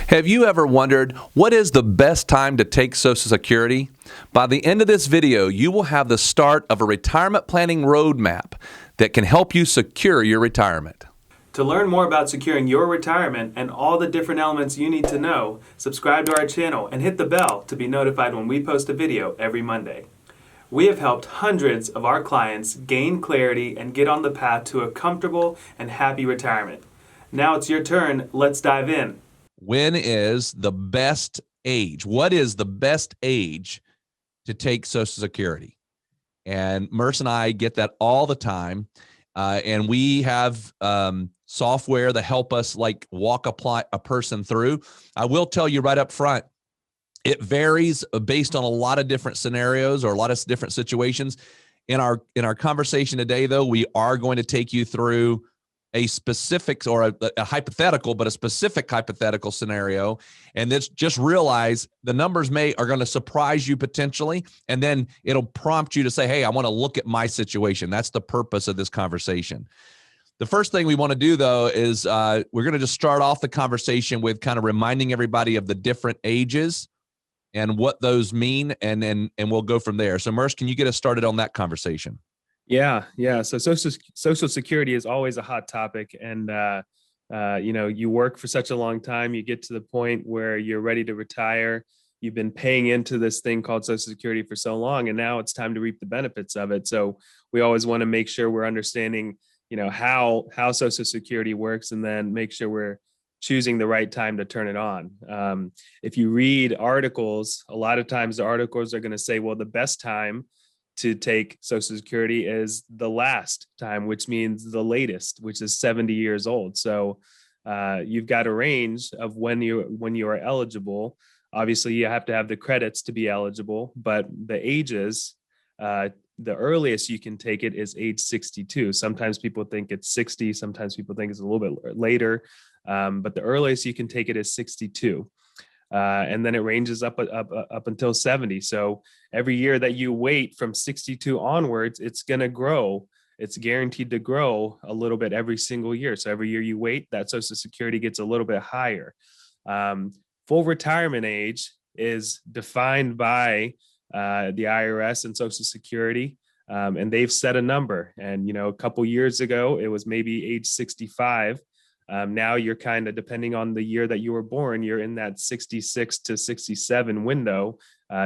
Have you ever wondered what is the best time to take Social Security? By the end of this video, you will have the start of a retirement planning roadmap that can help you secure your retirement. To learn more about securing your retirement and all the different elements you need to know, subscribe to our channel and hit the bell to be notified when we post a video every Monday. We have helped hundreds of our clients gain clarity and get on the path to a comfortable and happy retirement. Now it's your turn. Let's dive in. When is the best age? What is the best age to take Social Security? And Merce and I get that all the time. And we have software that help us like walk a person through. I will tell you right up front, it varies based on a lot of different scenarios or a lot of different situations. In our conversation today, though, we are going to take you through a specific or a hypothetical, but a specific hypothetical scenario. And this, just realize the numbers are going to surprise you potentially. And then it'll prompt you to say, hey, I want to look at my situation. That's the purpose of this conversation. The first thing we want to do, though, is we're going to just start off the conversation with kind of reminding everybody of the different ages and what those mean. And we'll go from there. So Merce, can you get us started on that conversation? Yeah. So social security is always a hot topic, and you work for such a long time, you get to the point where you're ready to retire. You've been paying into this thing called Social Security for so long, and now it's time to reap the benefits of it. So we always want to make sure we're understanding, how Social Security works, and then make sure we're choosing the right time to turn it on. If you read articles, a lot of times the articles are going to say, well, the best time to take Social Security is the last time, which means the latest, which is 70 years old. So you've got a range of when you are eligible. Obviously, you have to have the credits to be eligible, but the ages, the earliest you can take it is age 62. Sometimes people think it's 60. Sometimes people think it's a little bit later, but the earliest you can take it is 62. And then it ranges up until 70. So every year that you wait from 62 onwards, it's going to grow. It's guaranteed to grow a little bit every single year. So every year you wait, that Social Security gets a little bit higher. Full retirement age is defined by the IRS and Social Security. And they've set a number. And, a couple years ago, it was maybe age 65. Now you're kind of, depending on the year that you were born, you're in that 66 to 67 window,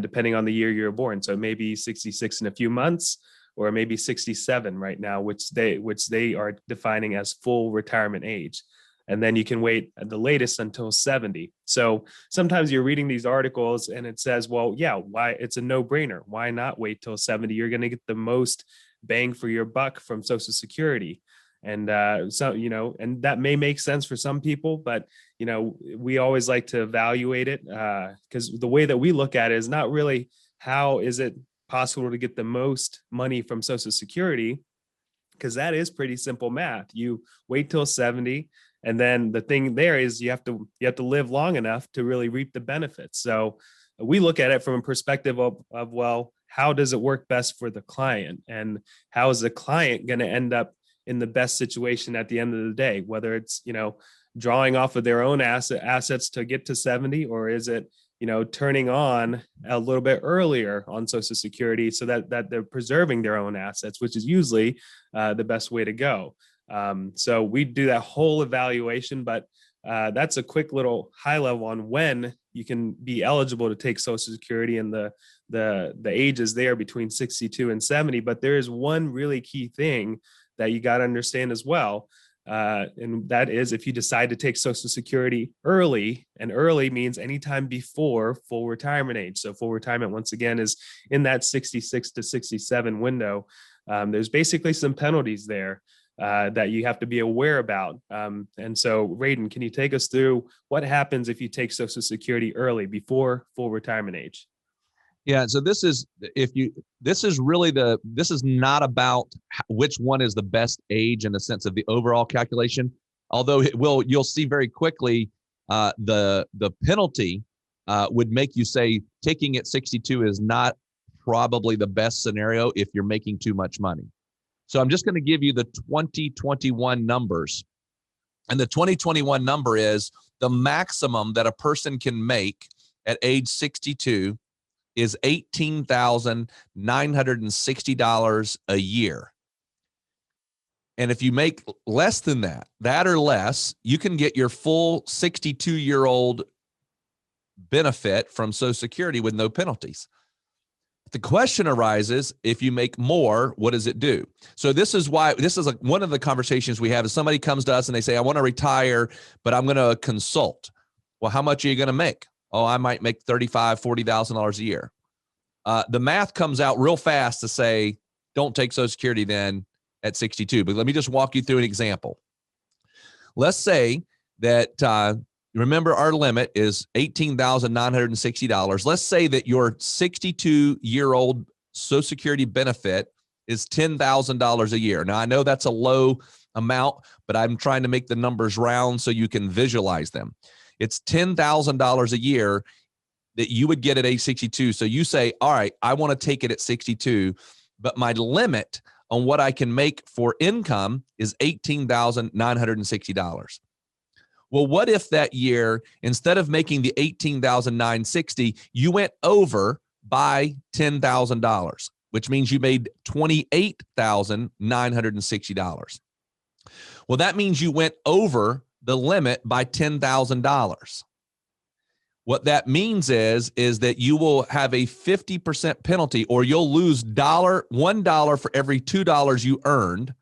depending on the year you were born. So maybe 66 in a few months, or maybe 67 right now, which they are defining as full retirement age. And then you can wait at the latest until 70. So sometimes you're reading these articles and it says, well, yeah, why? It's a no-brainer. Why not wait till 70? You're going to get the most bang for your buck from Social Security. And and that may make sense for some people, but, we always like to evaluate it because the way that we look at it is not really how is it possible to get the most money from Social Security, because that is pretty simple math. You wait till 70. And then the thing there is you have to live long enough to really reap the benefits. So we look at it from a perspective of well, how does it work best for the client? And how is the client going to end up in the best situation at the end of the day, whether it's, drawing off of their own assets to get to 70, or is it, turning on a little bit earlier on Social Security so that they're preserving their own assets, which is usually the best way to go. So we do that whole evaluation, but that's a quick little high level on when you can be eligible to take Social Security, and the ages there between 62 and 70. But there is one really key thing that you got to understand as well. And that is, if you decide to take Social Security early, and early means anytime before full retirement age. So full retirement, once again, is in that 66 to 67 window. There's basically some penalties there that you have to be aware about. And so, Raiden, can you take us through what happens if you take Social Security early, before full retirement age? Yeah, so this is not about which one is the best age in the sense of the overall calculation. Although you'll see very quickly the penalty would make you say taking it 62 is not probably the best scenario if you're making too much money. So I'm just going to give you the 2021 numbers And the 2021 number is the maximum that a person can make at age 62 is $18,960 a year. And if you make less than that or less, you can get your full 62-year-old benefit from Social Security with no penalties. The question arises, if you make more, what does it do? So this is why, this is one of the conversations we have is somebody comes to us and they say, I want to retire, but I'm going to consult. Well, how much are you going to make? Oh, I might make $35,000, $40,000 a year. The math comes out real fast to say, don't take Social Security then at 62. But let me just walk you through an example. Let's say that, remember our limit is $18,960. Let's say that your 62-year-old Social Security benefit is $10,000 a year. Now, I know that's a low amount, but I'm trying to make the numbers round so you can visualize them. It's $10,000 a year that you would get at age 62. So you say, all right, I want to take it at 62, but my limit on what I can make for income is $18,960. Well, what if that year, instead of making the $18,960, you went over by $10,000, which means you made $28,960. Well, that means you went over the limit by $10,000. What that means is that you will have a 50% penalty, or you'll lose $1 for every $2 you earned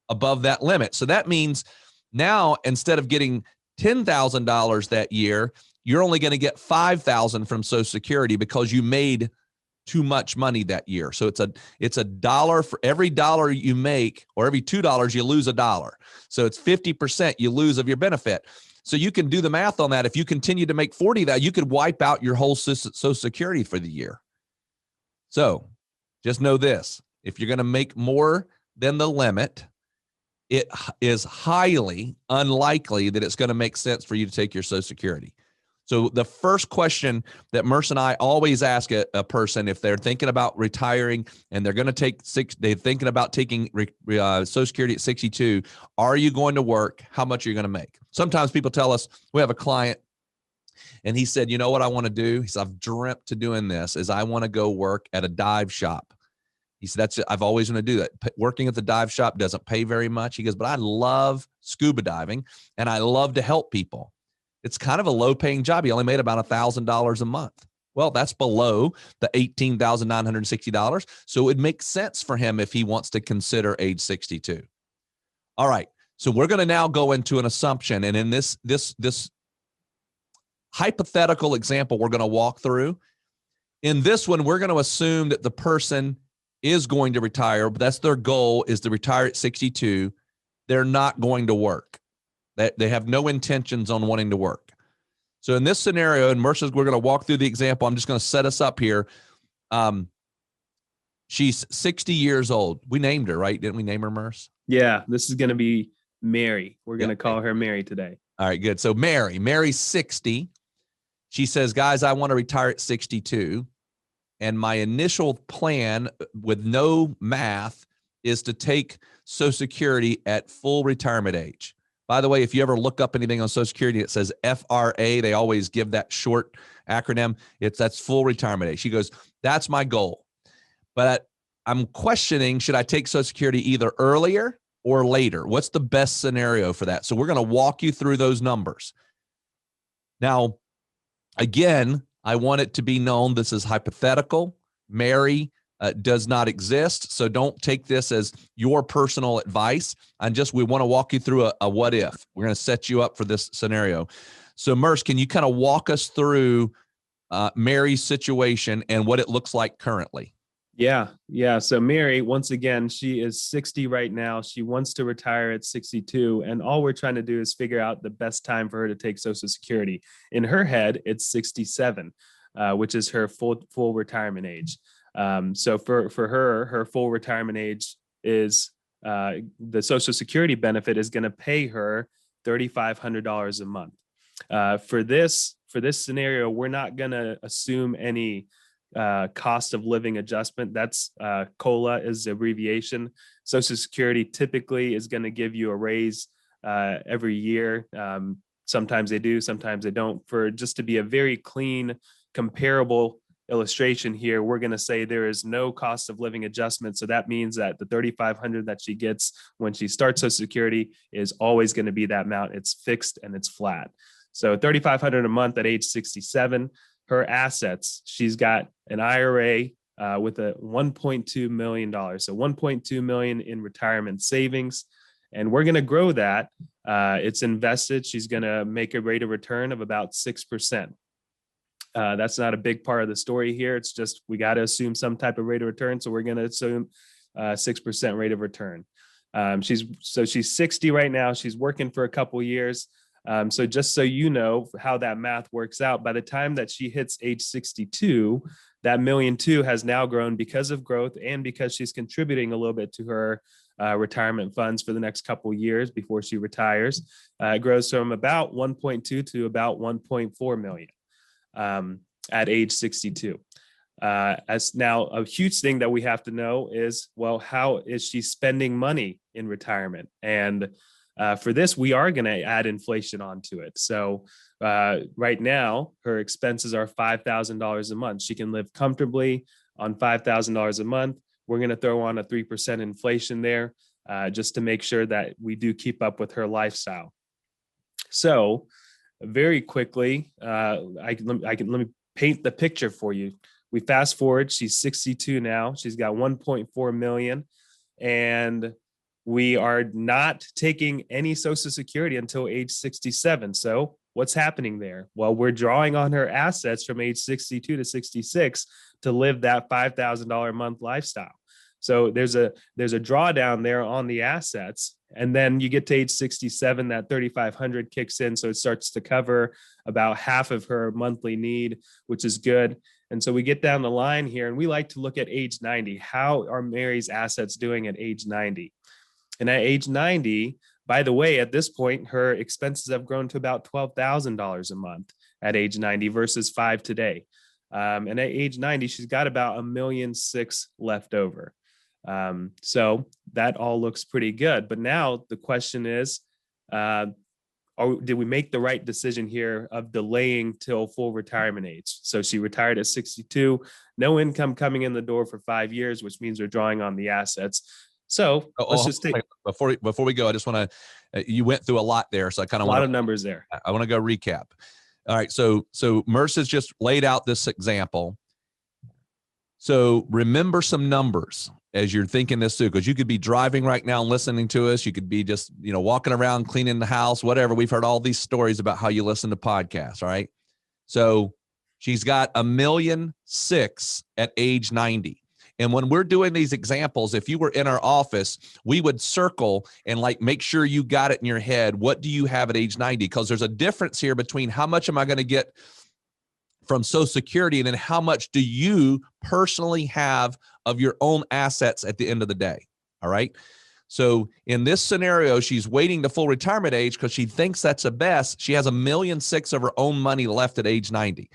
above that limit. So that means now, instead of getting $10,000 that year, you're only going to get $5,000 from Social Security because you made too much money that year. So it's a dollar for every dollar you make, or every $2 you lose $1. So it's 50% you lose of your benefit. So you can do the math on that. If you continue to make 40, that you could wipe out your whole Social Security for the year. So just know this: if you're going to make more than the limit, it is highly unlikely that it's going to make sense for you to take your Social Security. So the first question that Merce and I always ask a person if they're thinking about retiring and they're going to they're thinking about taking Social Security at 62, are you going to work? How much are you going to make? Sometimes people tell us, we have a client and he said, you know what I want to do? He said, I've dreamt to doing this, is I want to go work at a dive shop. He said, I've always wanted to do that. Working at the dive shop doesn't pay very much. He goes, but I love scuba diving and I love to help people. It's kind of a low paying job. He only made about $1,000 a month. Well, that's below the $18,960. So it makes sense for him if he wants to consider age 62. All right. So we're going to now go into an assumption. And in this hypothetical example we're going to walk through, in this one, we're going to assume that the person is going to retire, but that's their goal, is to retire at 62. They're not going to work. They have no intentions on wanting to work. So in this scenario, and Mercer's, we're going to walk through the example. I'm just going to set us up here. She's 60 years old. We named her, right? Didn't we name her, Merce? Yeah, this is going to be Mary. We're going to call her Mary today. All right, good. So Mary's 60. She says, guys, I want to retire at 62. And my initial plan with no math is to take Social Security at full retirement age. By the way, if you ever look up anything on Social Security, it says FRA. They always give that short acronym. That's full retirement age. She goes, that's my goal. But I'm questioning, should I take Social Security either earlier or later? What's the best scenario for that? So we're going to walk you through those numbers. Now, again, I want it to be known this is hypothetical. Mary does not exist, so don't take this as your personal advice. We want to walk you through a what if. We're going to set you up for this scenario. So Merce, can you kind of walk us through Mary's situation and what it looks like currently? Yeah. So Mary, once again, she is 60 right now. She wants to retire at 62. And all we're trying to do is figure out the best time for her to take Social Security. In her head, it's 67, which is her full retirement age. So for her full retirement age is the Social Security benefit is going to pay her $3,500 a month. For this scenario, we're not going to assume any cost of living adjustment. That's COLA is the abbreviation. Social Security typically is going to give you a raise every year. Sometimes they do, sometimes they don't. For just to be a very clean, comparable illustration here, we're going to say there is no cost of living adjustment. So that means that the $3,500 that she gets when she starts Social Security is always going to be that amount. It's fixed and it's flat. So $3,500 a month at age 67. Her assets, she's got an IRA with a $1.2 million. So $1.2 million in retirement savings. And we're going to grow that. It's invested. She's going to make a rate of return of about 6%. That's not a big part of the story here. It's just we got to assume some type of rate of return. So we're going to assume 6% rate of return. She's 60 right now. She's working for a couple years. So just so you know how that math works out, by the time that she hits age 62, that $1.2 million has now grown because of growth and because she's contributing a little bit to her retirement funds for the next couple of years before she retires. It grows from about 1.2 to about 1.4 million at age 62. As now a huge thing that we have to know is, well, how is she spending money in retirement? And for this, we are going to add inflation onto it. So right now, her expenses are $5,000 a month. She can live comfortably on $5,000 a month. We're going to throw on a 3% inflation there just to make sure that we do keep up with her lifestyle. So very quickly, let me paint the picture for you. We fast forward, she's 62 now. She's got 1.4 million, and we are not taking any Social Security until age 67. So what's happening there? Well, we're drawing on her assets from age 62 to 66 to live that $5,000 a month lifestyle. So there's a drawdown there on the assets. And then you get to age 67, that $3,500 kicks in. So it starts to cover about half of her monthly need, which is good. And so we get down the line here, and we like to look at age 90. How are Mary's assets doing at age 90? And at age 90, by the way, at this point, her expenses have grown to about $12,000 a month at age 90 versus $5,000 today. And at age 90, she's got about $1.6 million left over. So that all looks pretty good. But now the question is, did we make the right decision here of delaying till full retirement age? So she retired at 62, no income coming in the door for 5 years, which means we're drawing on the assets. So let's just take before we go. I just want to. You went through a lot there, so I kind of want a lot of numbers there. I want to go recap. All right, so Merce has just laid out this example. So remember some numbers as you're thinking this through, because you could be driving right now and listening to us. You could be just walking around, cleaning the house, whatever. We've heard all these stories about how you listen to podcasts. All right, so she's got $1.6 million at age 90. And when we're doing these examples, if you were in our office, we would circle and make sure you got it in your head. What do you have at age 90? Because there's a difference here between how much am I going to get from Social Security and then how much do you personally have of your own assets at the end of the day. All right. So in this scenario, she's waiting to full retirement age because she thinks that's the best. She has $1.6 million of her own money left at age 90.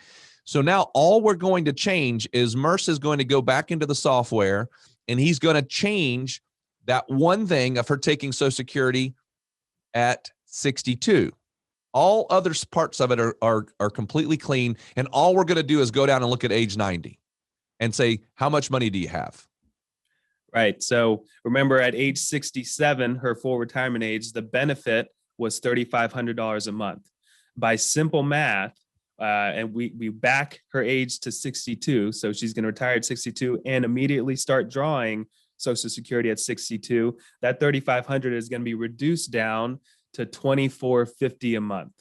So now all we're going to change is Merce is going to go back into the software, and he's going to change that one thing of her taking Social Security at 62. All other parts of it are completely clean, and all we're going to do is go down and look at age 90 and say, how much money do you have? Right. So remember, at age 67, her full retirement age, the benefit was $3,500 a month. By simple math, and we back her age to 62. So she's going to retire at 62 and immediately start drawing Social Security at 62. That $3,500 is going to be reduced down to $2,450 a month.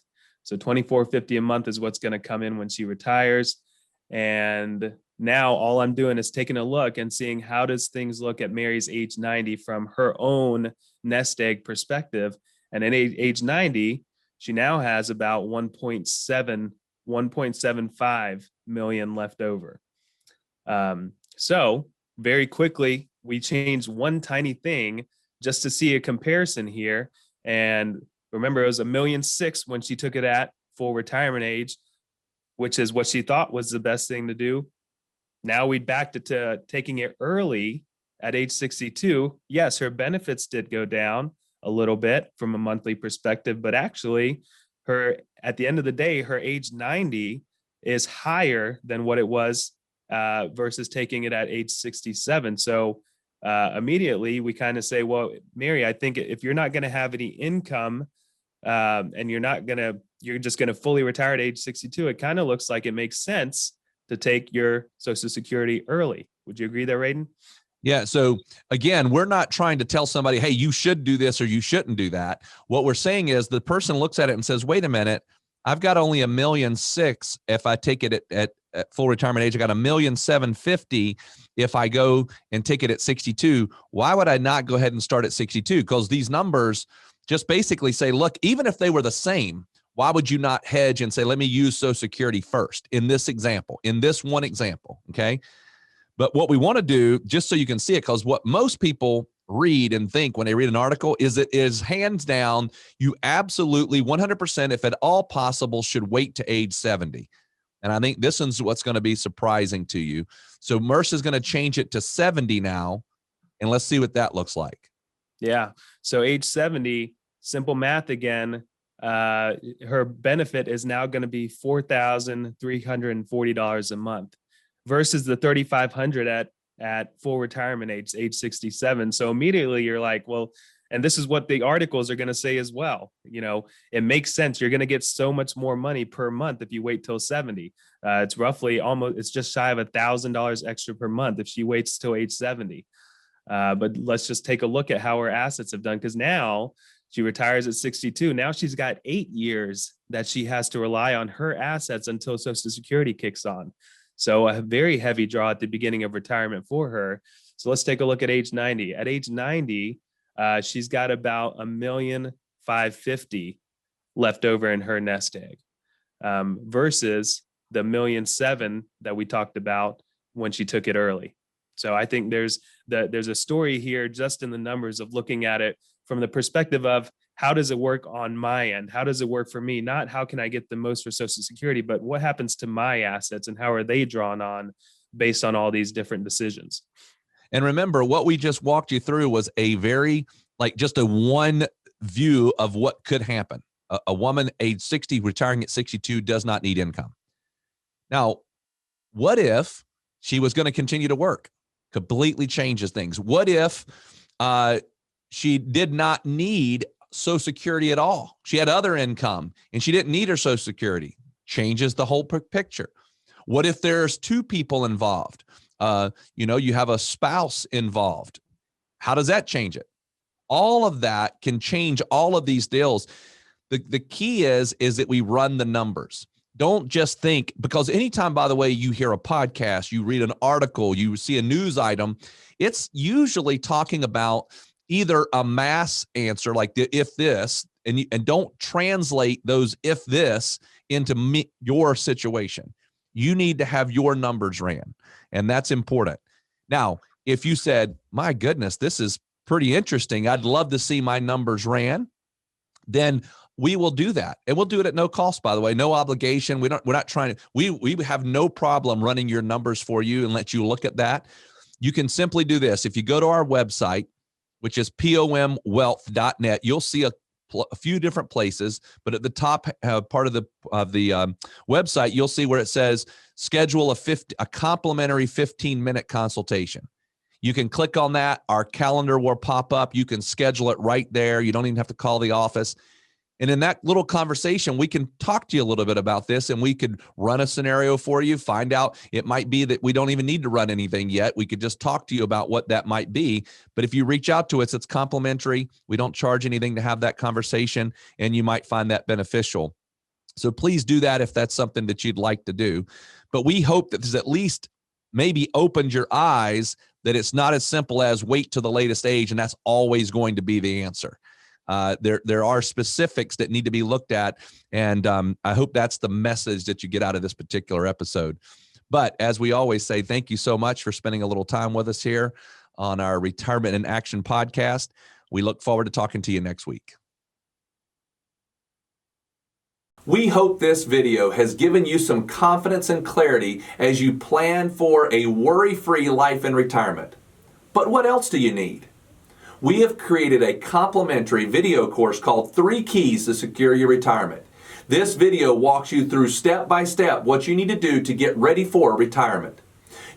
So $2,450 a month is what's going to come in when she retires. And now all I'm doing is taking a look and seeing how does things look at Mary's age 90 from her own nest egg perspective. And at age 90, she now has about 1.75 million left over. So very quickly, we changed one tiny thing just to see a comparison here. And remember, it was $1.6 million when she took it at full retirement age, which is what she thought was the best thing to do. Now we backed it to taking it early at age 62. Yes, her benefits did go down, a little bit from a monthly perspective, but actually at the end of the day, her age 90 is higher than what it was versus taking it at age 67. So immediately we kind of say, well, Mary, I think if you're not going to have any income and you're just going to fully retire at age 62, it kind of looks like it makes sense to take your Social Security early. Would you agree there, Raiden? Yeah. So again, we're not trying to tell somebody, hey, you should do this or you shouldn't do that. What we're saying is the person looks at it and says, wait a minute, I've got only $1.6 million if I take it at full retirement age. I got $1.750 if I go and take it at 62. Why would I not go ahead and start at 62? Because these numbers just basically say, look, even if they were the same, why would you not hedge and say, let me use Social Security first in this example, in this one example, okay? But what we want to do, just so you can see it, because what most people read and think when they read an article is it is hands down, you absolutely 100%, if at all possible, should wait to age 70. And I think this is what's going to be surprising to you. So Merce is going to change it to 70 now, and let's see what that looks like. Yeah. So age 70, simple math again, her benefit is now going to be $4,340 a month versus the $3,500 at full retirement age 67. So immediately you're like, well, and this is what the articles are going to say as well. It makes sense. You're going to get so much more money per month if you wait till 70. It's roughly it's just shy of $1,000 extra per month if she waits till age 70. But let's just take a look at how her assets have done, because now she retires at 62. Now she's got 8 years that she has to rely on her assets until Social Security kicks on. So a very heavy draw at the beginning of retirement for her. So let's take a look at age 90. At age 90, she's got about $1,550,000 left over in her nest egg versus the $1,700,000 that we talked about when she took it early. So I think there's a story here just in the numbers of looking at it from the perspective of how does it work on my end? How does it work for me? Not how can I get the most for Social Security, but what happens to my assets and how are they drawn on based on all these different decisions? And remember, what we just walked you through was a very, just a one view of what could happen. A woman age 60 retiring at 62 does not need income. Now, what if she was going to continue to work? Completely changes things. What if she did not need Social Security at all? She had other income and she didn't need her Social Security. Changes the whole picture. What if there's two people involved? You have a spouse involved. How does that change it? All of that can change all of these deals. The key is that we run the numbers. Don't just think, because anytime, by the way, you hear a podcast, you read an article, you see a news item, it's usually talking about either a mass answer like the if this, and don't translate those if this into your situation. You need to have your numbers ran, and that's important. Now, if you said, my goodness, this is pretty interesting, I'd love to see my numbers ran, then we will do that. And we'll do it at no cost, by the way, no obligation. We're not trying to, we have no problem running your numbers for you and let you look at that. You can simply do this. If you go to our website, which is pomwealth.net, you'll see a few different places, but at the top part of the website, you'll see where it says schedule a complimentary 15-minute consultation. You can click on that. Our calendar will pop up. You can schedule it right there. You don't even have to call the office. And in that little conversation, we can talk to you a little bit about this, and we could run a scenario for you, find out. It might be that we don't even need to run anything yet. We could just talk to you about what that might be. But if you reach out to us, it's complimentary. We don't charge anything to have that conversation, and you might find that beneficial. So please do that if that's something that you'd like to do. But we hope that this at least maybe opened your eyes that it's not as simple as wait to the latest age, and that's always going to be the answer. There are specifics that need to be looked at, and I hope that's the message that you get out of this particular episode. But as we always say, thank you so much for spending a little time with us here on our Retirement in Action podcast. We look forward to talking to you next week. We hope this video has given you some confidence and clarity as you plan for a worry-free life in retirement. But what else do you need? we have created a complimentary video course called 3 Keys to Secure Your Retirement. This video walks you through step by step what you need to do to get ready for retirement.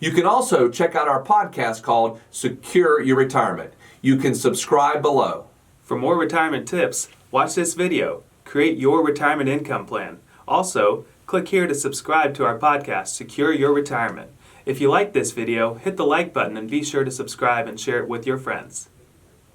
You can also check out our podcast called Secure Your Retirement. You can subscribe below. For more retirement tips, watch this video. Create your retirement income plan. Also, click here to subscribe to our podcast, Secure Your Retirement. If you like this video, hit the like button and be sure to subscribe and share it with your friends.